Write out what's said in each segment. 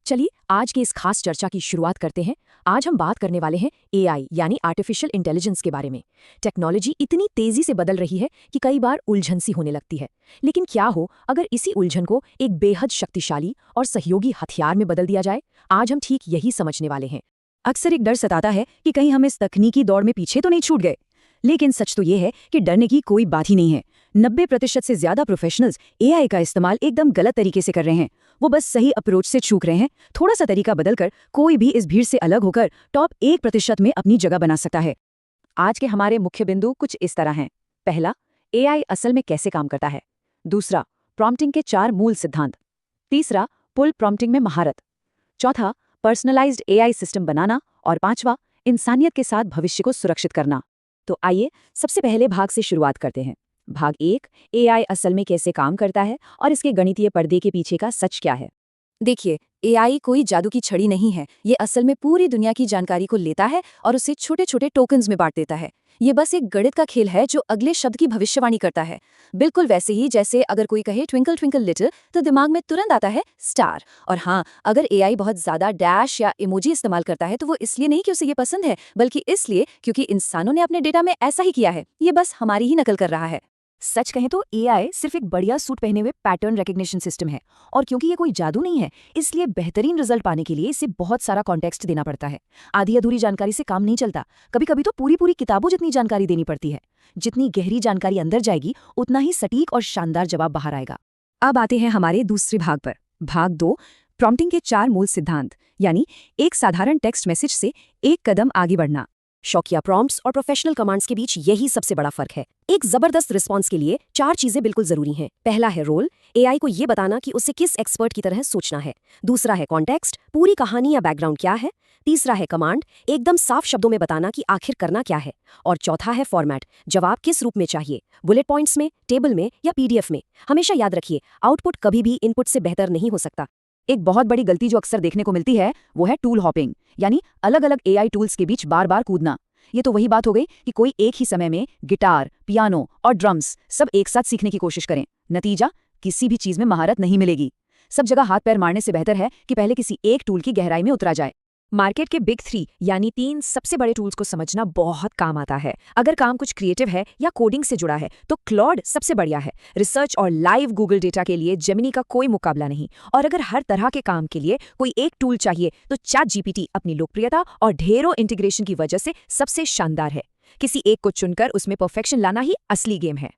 चलिए आज के इस खास चर्चा की शुरुआत करते हैं। आज हम बात करने वाले हैं एआई यानी आर्टिफिशियल इंटेलिजेंस के बारे में। टेक्नोलॉजी इतनी तेजी से बदल रही है कि कई बार उलझन सी होने लगती है। लेकिन क्या हो अगर इसी उलझन को एक बेहद शक्तिशाली और सहयोगी हथियार में बदल दिया जाए? आज हम ठीक यही समझने वाले हैं। अक्सर एक डर सताता है कि कहीं हम इस तकनीकी दौड़ में पीछे तो नहीं छूट गए। लेकिन सच तो ये है कि डरने की कोई बात ही नहीं है। 90% से ज्यादा प्रोफेशनल्स एआई का इस्तेमाल एकदम गलत तरीके से कर रहे हैं। वो बस सही अप्रोच से चूक रहे हैं। थोड़ा सा तरीका बदलकर कोई भी इस भीड़ से अलग होकर टॉप 1% में अपनी जगह बना सकता है। आज के हमारे मुख्य बिंदु कुछ इस तरह हैं। पहला, एआई असल में कैसे काम करता है। दूसरा, प्रॉम्प्टिंग के 4 मूल सिद्धांत। तीसरा, पुल प्रॉम्प्टिंग में महारत। चौथा, पर्सनलाइज्ड एआई सिस्टम बनाना। और पांचवा, इंसानियत के साथ भविष्य को सुरक्षित करना। तो आइए सबसे पहले भाग से शुरुआत करते हैं। भाग 1, एआई असल में कैसे काम करता है और इसके गणितीय पर्दे के पीछे का सच क्या है। देखिए, एआई कोई जादू की छड़ी नहीं है। ये असल में पूरी दुनिया की जानकारी को लेता है और उसे छोटे छोटे टोकन्स में बांट देता है। ये बस एक गणित का खेल है जो अगले शब्द की भविष्यवाणी करता है। बिल्कुल वैसे ही जैसे अगर कोई कहे ट्विंकल ट्विंकल लिटिल तो दिमाग में तुरंत आता है स्टार। और हाँ, अगर एआई बहुत ज्यादा डैश या इमोजी इस्तेमाल करता है तो वो इसलिए नहीं कि उसे ये पसंद है, बल्कि इसलिए क्योंकि इंसानों ने अपने डेटा में ऐसा ही किया है। ये बस हमारी ही नकल कर रहा है। सच कहें तो एआई सिर्फ एक बढ़िया सूट पहने हुए पैटर्न रिकग्निशन सिस्टम है। और क्योंकि ये कोई जादू नहीं है, इसलिए बेहतरीन रिजल्ट पाने के लिए इसे बहुत सारा कॉन्टेक्स्ट देना पड़ता है। आधी अधूरी जानकारी से काम नहीं चलता। कभी कभी तो पूरी पूरी किताबों जितनी जानकारी देनी पड़ती है। जितनी गहरी जानकारी अंदर जाएगी उतना ही सटीक और शानदार जवाब बाहर आएगा। अब आते हैं हमारे दूसरे भाग पर। भाग 2, प्रॉम्प्टिंग के 4 मूल सिद्धांत, यानी एक साधारण टेक्स्ट मैसेज से एक कदम आगे बढ़ना। शौकिया प्रॉम्प्ट्स और प्रोफेशनल कमांड्स के बीच यही सबसे बड़ा फर्क है। एक जबरदस्त रिस्पॉन्स के लिए 4 चीजें बिल्कुल जरूरी हैं। पहला है रोल, एआई को ये बताना कि उसे किस एक्सपर्ट की तरह सोचना है। दूसरा है कॉन्टेक्स्ट, पूरी कहानी या बैकग्राउंड क्या है। तीसरा है कमांड, एकदम साफ शब्दों में बताना कि आखिर करना क्या है। और चौथा है फॉर्मेट, जवाब किस रूप में चाहिए, बुलेट पॉइंट्स में, टेबल में या पीडीएफ में। हमेशा याद रखिए, आउटपुट कभी भी इनपुट से बेहतर नहीं हो सकता। एक बहुत बड़ी गलती जो अक्सर देखने को मिलती है वो है टूल हॉपिंग, यानी अलग अलग एआई टूल्स के बीच बार बार कूदना। ये तो वही बात हो गई कि कोई एक ही समय में गिटार, पियानो और ड्रम्स सब एक साथ सीखने की कोशिश करें। नतीजा, किसी भी चीज में महारत नहीं मिलेगी। सब जगह हाथ पैर मारने से बेहतर है कि पहले किसी एक टूल की गहराई में उतरा जाए। मार्केट के बिग 3 यानी 3 सबसे बड़े टूल्स को समझना बहुत काम आता है। अगर काम कुछ क्रिएटिव है या कोडिंग से जुड़ा है तो क्लॉड सबसे बढ़िया है। रिसर्च और लाइव गूगल डेटा के लिए जेमिनी का कोई मुकाबला नहीं। और अगर हर तरह के काम के लिए कोई एक टूल चाहिए तो चैट जीपीटी अपनी लोकप्रियता और ढेरों इंटीग्रेशन की वजह से सबसे शानदार है। किसी एक को चुनकर उसमें परफेक्शन लाना ही असली गेम है।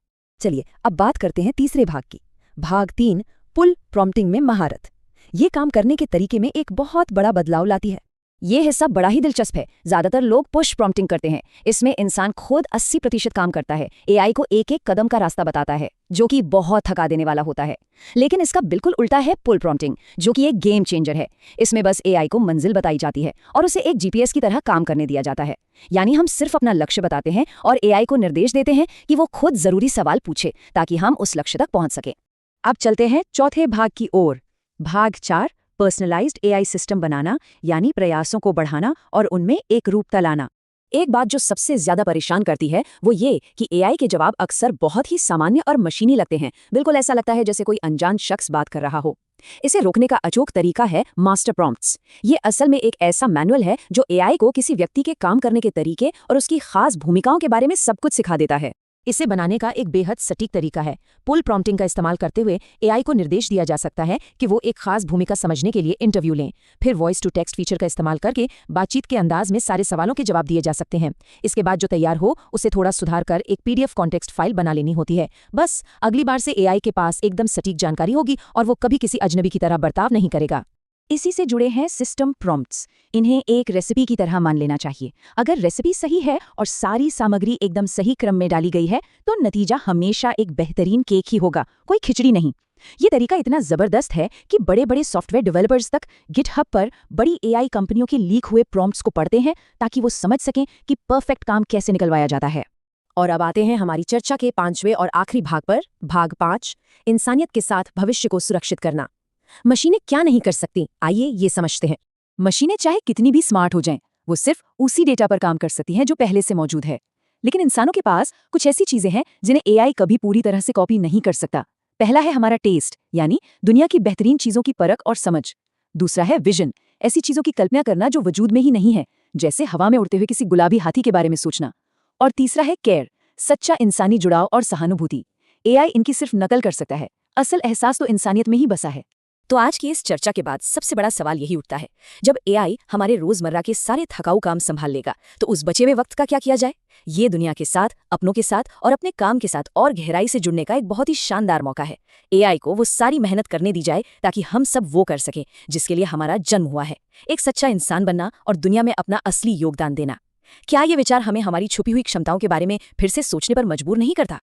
चलिए अब बात करते हैं तीसरे भाग की। भाग 3, पुल प्रॉम्प्टिंग में महारत। ये काम करने के तरीके में एक बहुत बड़ा बदलाव लाती है। ये हिस्सा बड़ा ही दिलचस्प है। ज्यादातर लोग पुश प्रॉम्प्टिंग करते हैं। इसमें इंसान खुद 80% काम करता है, एआई को एक एक कदम का रास्ता बताता है, जो कि बहुत थका देने वाला होता है। लेकिन इसका बिल्कुल उल्टा है पुल प्रॉम्प्टिंग, जो कि एक गेम चेंजर है। इसमें बस एआई को मंजिल बताई जाती है और उसे एक जीपीएस की तरह काम करने दिया जाता है। यानी हम सिर्फ अपना लक्ष्य बताते हैं और एआई को निर्देश देते हैं कि वो खुद जरूरी सवाल पूछे ताकि हम उस लक्ष्य तक पहुंच सके। अब चलते हैं चौथे भाग की ओर। भाग 4, पर्सनलाइज्ड एआई सिस्टम बनाना, यानी प्रयासों को बढ़ाना और उनमें एक रूपता लाना। एक बात जो सबसे ज्यादा परेशान करती है वो ये कि एआई के जवाब अक्सर बहुत ही सामान्य और मशीनी लगते हैं। बिल्कुल ऐसा लगता है जैसे कोई अनजान शख्स बात कर रहा हो। इसे रोकने का अचूक तरीका है मास्टर प्रॉम्प्ट्स। ये असल में एक ऐसा मैनुअल है जो एआई को किसी व्यक्ति के काम करने के तरीके और उसकी खास भूमिकाओं के बारे में सब कुछ सिखा देता है। इसे बनाने का एक बेहद सटीक तरीका है। पुल प्रॉम्प्टिंग का इस्तेमाल करते हुए एआई को निर्देश दिया जा सकता है कि वो एक खास भूमिका समझने के लिए इंटरव्यू लें। फिर वॉइस टू टेक्स्ट फीचर का इस्तेमाल करके बातचीत के अंदाज में सारे सवालों के जवाब दिए जा सकते हैं। इसके बाद जो तैयार हो उसे थोड़ा सुधार कर एक पीडीएफ कॉन्टेक्स्ट फाइल बना लेनी होती है। बस अगली बार से एआई के पास एकदम सटीक जानकारी होगी और वो कभी किसी अजनबी की तरह बर्ताव नहीं करेगा। इसी से जुड़े हैं सिस्टम प्रॉम्प्ट्स। इन्हें एक रेसिपी की तरह मान लेना चाहिए। अगर रेसिपी सही है और सारी सामग्री एकदम सही क्रम में डाली गई है तो नतीजा हमेशा एक बेहतरीन केक ही होगा, कोई खिचड़ी नहीं। ये तरीका इतना जबरदस्त है कि बड़े बड़े सॉफ्टवेयर डेवलपर्स तक गिटहब पर बड़ी एआई कंपनियों के लीक हुए प्रॉम्प्ट्स को पढ़ते हैं ताकि वो समझ सकें कि परफेक्ट काम कैसे निकलवाया जाता है। और अब आते हैं हमारी चर्चा के 5वें और आखिरी भाग पर। भाग 5, इंसानियत के साथ भविष्य को सुरक्षित करना। मशीनें क्या नहीं कर सकती, आइए ये समझते हैं। मशीनें चाहे कितनी भी स्मार्ट हो जाएं, वो सिर्फ उसी डेटा पर काम कर सकती हैं जो पहले से मौजूद है। लेकिन इंसानों के पास कुछ ऐसी चीजें हैं जिन्हें एआई कभी पूरी तरह से कॉपी नहीं कर सकता। पहला है हमारा टेस्ट, यानी दुनिया की बेहतरीन चीजों की परख और समझ। दूसरा है विजन, ऐसी चीजों की कल्पना करना जो वजूद में ही नहीं है, जैसे हवा में उड़ते हुए किसी गुलाबी हाथी के बारे में सोचना। और तीसरा है केयर, सच्चा इंसानी जुड़ाव और सहानुभूति। एआई इनकी सिर्फ नकल कर सकता है, असल एहसास तो इंसानियत में ही बसा है। तो आज की इस चर्चा के बाद सबसे बड़ा सवाल यही उठता है, जब एआई हमारे रोजमर्रा के सारे थकाऊ काम संभाल लेगा तो उस बचे हुए वक्त का क्या किया जाए? ये दुनिया के साथ, अपनों के साथ और अपने काम के साथ और गहराई से जुड़ने का एक बहुत ही शानदार मौका है। एआई को वो सारी मेहनत करने दी जाए ताकि हम सब वो कर सकें जिसके लिए हमारा जन्म हुआ है, एक सच्चा इंसान बनना और दुनिया में अपना असली योगदान देना। क्या ये विचार हमें हमारी छुपी हुई क्षमताओं के बारे में फिर से सोचने पर मजबूर नहीं करता?